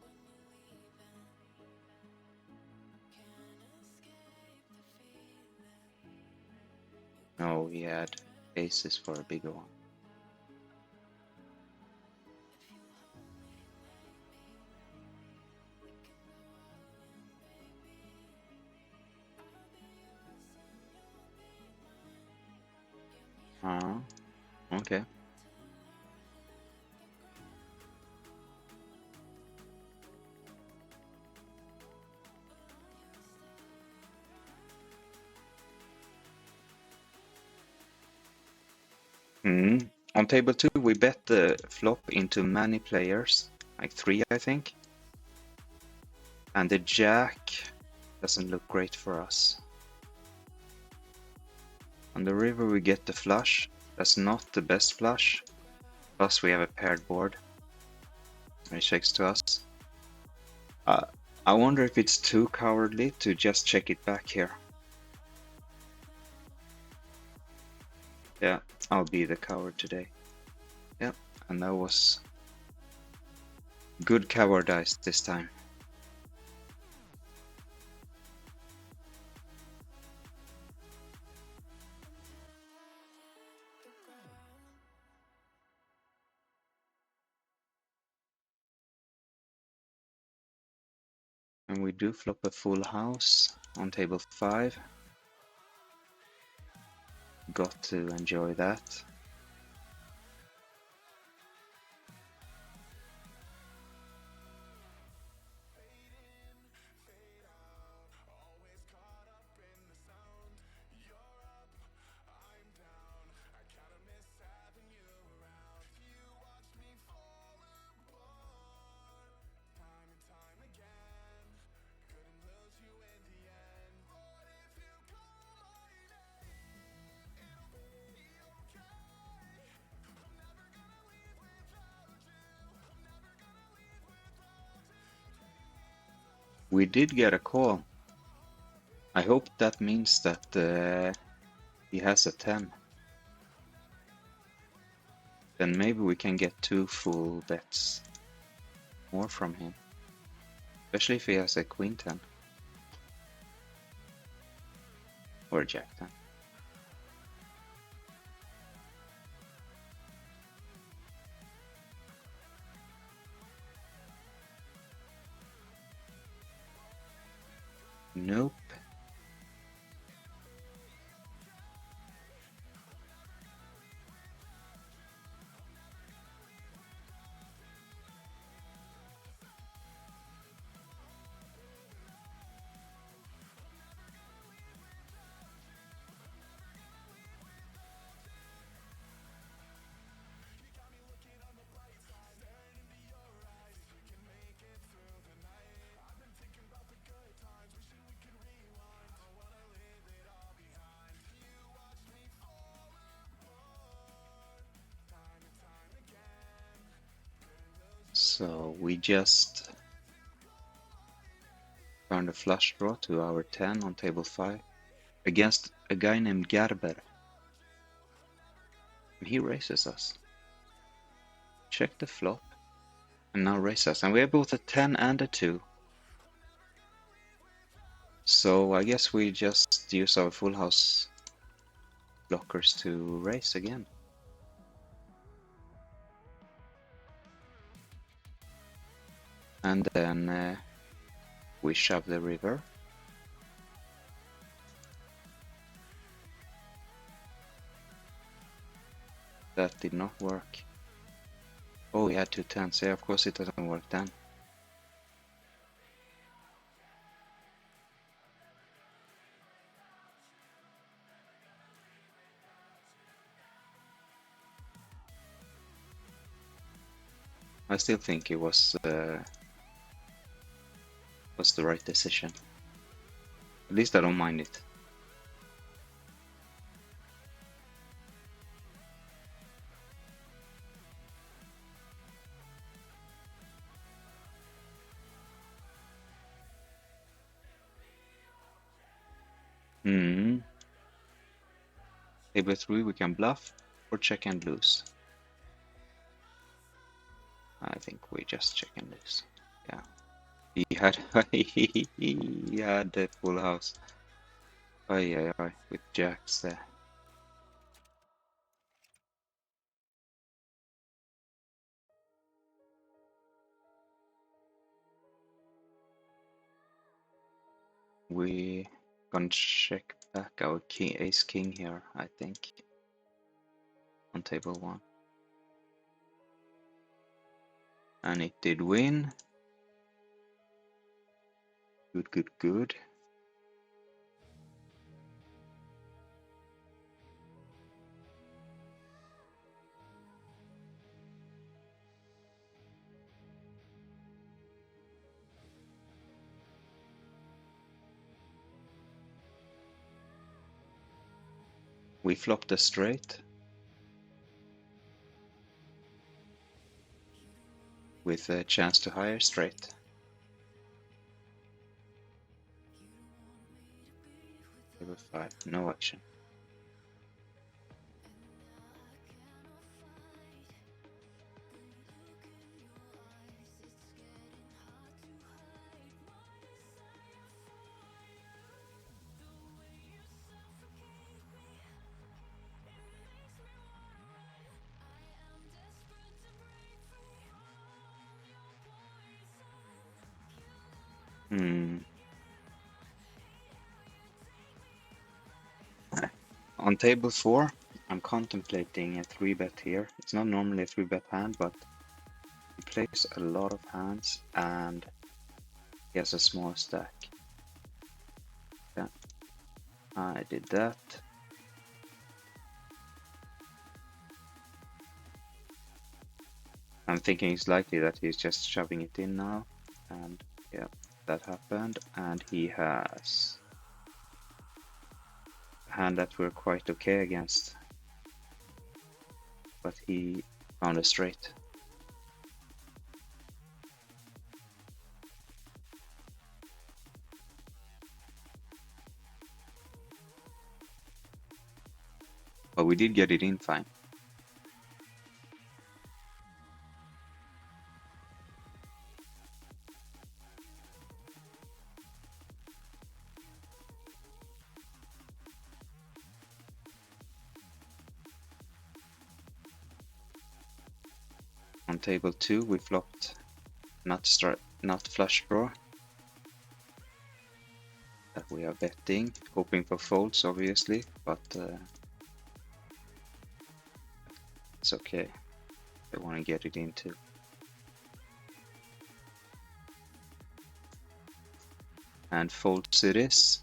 No, he had aces for a bigger one. Okay. Hmm. On table 2, we bet the flop into many players, like 3, I think. And the jack doesn't look great for us. On the river, we get the flush. That's not the best flush. Plus, we have a paired board. And it checks to us. I wonder if it's too cowardly to just check it back here. Yeah, I'll be the coward today. Yeah, and that was good cowardice this time. And we do flop a full house on table 5. Got to enjoy that. We did get a call. I hope that means that he has a 10. Then maybe we can get 2 full bets more from him. Especially if he has a queen 10. Or a jack 10. Nope. So we just found a flush draw to our 10 on table 5 against a guy named Garber. And he raises us. Check the flop and now raise us. And we have both a 10 and a 2. So I guess we just use our full house blockers to raise again. And then we shove the river. That did not work. Oh, we had 2 10s. Yeah, of course it doesn't work then. I still think it was the right decision. At least I don't mind it. Hmm. Table 3 we can bluff or check and lose. I think we just check and lose. Yeah. He had he had the full house. Aye, with jacks there. We gonna check back our king, ace king here, I think. on table 1. And it did win. Good, good, good. We flopped a straight with a chance to higher straight. Table 5, no action. On table 4, I'm contemplating a 3-bet here. It's not normally a 3-bet hand, but he plays a lot of hands and he has a small stack. Yeah, I did that. I'm thinking it's likely that he's just shoving it in now, and yeah, that happened, and he has a hand that we're quite okay against, but he found a straight. But we did get it in fine. On table 2, we flopped not flush draw. That we are betting, hoping for folds, obviously, but it's okay. I want to get it into. And folds it is.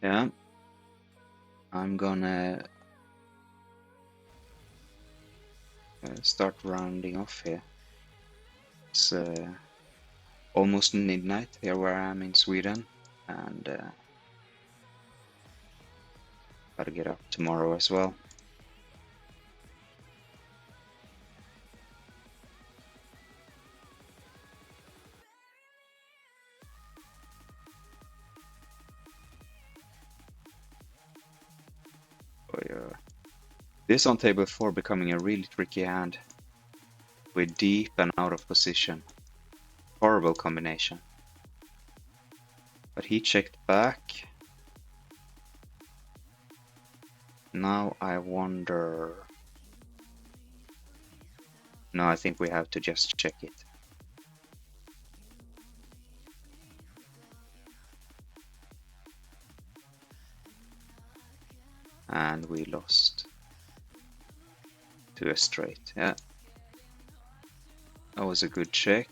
Yeah, I'm gonna start rounding off here. It's almost midnight here where I am in Sweden, and gotta get up tomorrow as well. This on table 4 becoming a really tricky hand. We're deep and out of position. Horrible combination. But he checked back. Now I wonder... No, I think we have to just check it. And we lost to a straight. Yeah, that was a good check.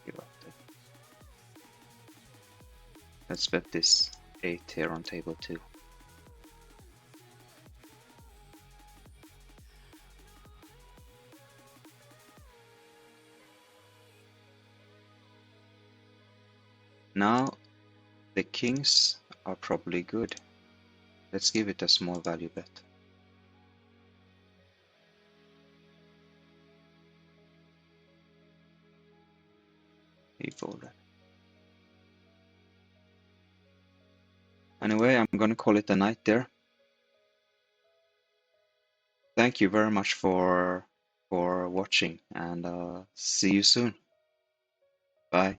Give up there. Let's bet this 8 here on table 2. Now the kings are probably good. Let's give it a small value bet. He folded. Anyway, I'm gonna call it a night there. Thank you very much for watching, and see you soon. Bye.